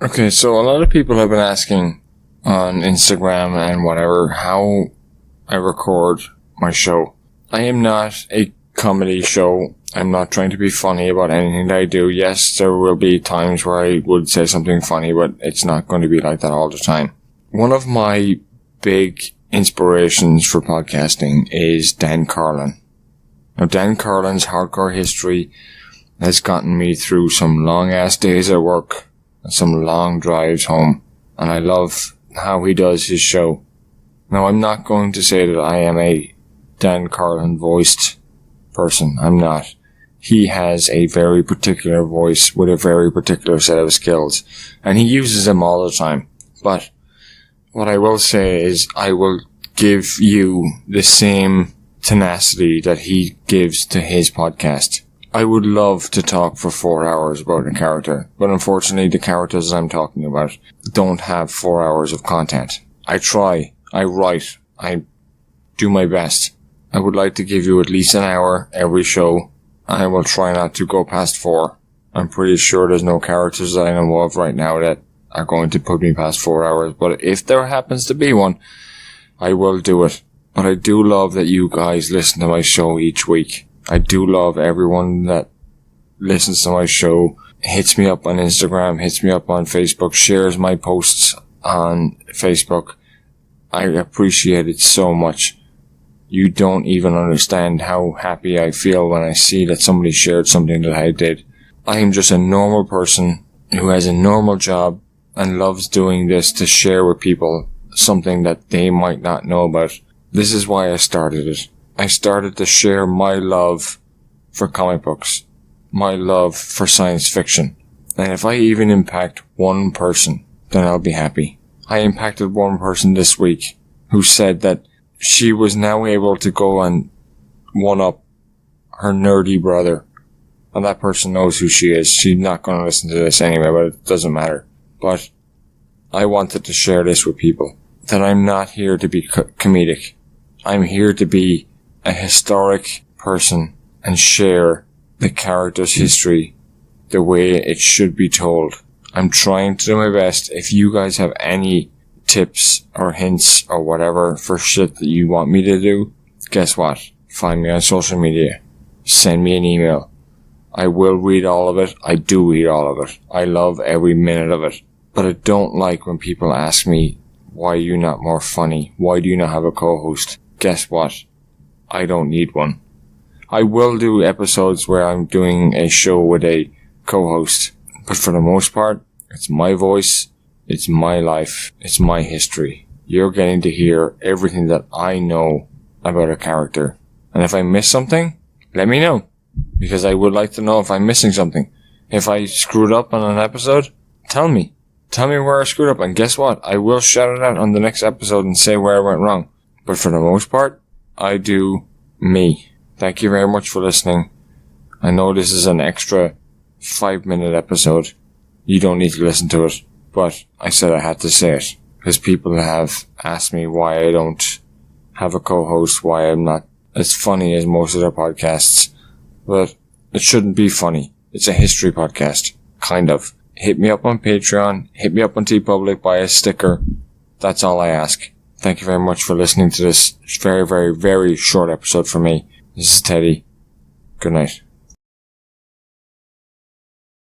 Okay, so a lot of people have been asking on Instagram and whatever how I record my show. I am not a comedy show. I'm not trying to be funny about anything that I do. Yes, there will be times where I would say something funny, but it's not going to be like that all the time. One of my big inspirations for podcasting is Dan Carlin. Now, Dan Carlin's hardcore history has gotten me through some long-ass days at work and some long drives home, and I love how he does his show. Now, I'm not going to say that I am a Dan Carlin voiced person. I'm not. He has a very particular voice with a very particular set of skills, and he uses them all the time. But what I will say is I will give you the same tenacity that he gives to his podcast. I would love to talk for 4 hours about a character, but unfortunately the characters I'm talking about don't have 4 hours of content. I try, I write, I do my best. I would like to give you at least an hour every show, and I will try not to go past 4. I'm pretty sure there's no characters that I know of right now that are going to put me past 4 hours, but if there happens to be one, I will do it. But I do love that you guys listen to my show each week. I do love everyone that listens to my show, hits me up on Instagram, hits me up on Facebook, shares my posts on Facebook. I appreciate it so much. You don't even understand how happy I feel when I see that somebody shared something that I did. I am just a normal person who has a normal job and loves doing this to share with people something that they might not know about. This is why I started it. I started to share my love for comic books, my love for science fiction. And if I even impact one person, then I'll be happy. I impacted one person this week who said that she was now able to go and one-up her nerdy brother. And that person knows who she is. She's not going to listen to this anyway, but it doesn't matter. But I wanted to share this with people, that I'm not here to be comedic. I'm here to be a historic person and share the character's history the way it should be told. I'm trying to do my best. If you guys have any tips or hints or whatever for shit that you want me to do, guess what? Find me on social media. Send me an email. I will read all of it. I do read all of it. I love every minute of it. But I don't like when people ask me, why are you not more funny? Why do you not have a co-host? Guess what? I don't need one. I will do episodes where I'm doing a show with a co-host, but for the most part, it's my voice, it's my life, it's my history. You're getting to hear everything that I know about a character. And if I miss something, let me know, because I would like to know if I'm missing something. If I screwed up on an episode, tell me. Tell me where I screwed up, and guess what? I will shout it out on the next episode and say where I went wrong. But for the most part, I do me. Thank you very much for listening. I know this is an extra 5-minute episode. You don't need to listen to it, but I said I had to say it, because people have asked me why I don't have a co-host, why I'm not as funny as most of their podcasts. But it shouldn't be funny. It's a history podcast. Kind of. Hit me up on Patreon. Hit me up on TeePublic. Buy a sticker. That's all I ask. Thank you very much for listening to this very, very, very short episode for me. This is Teddy. Good night.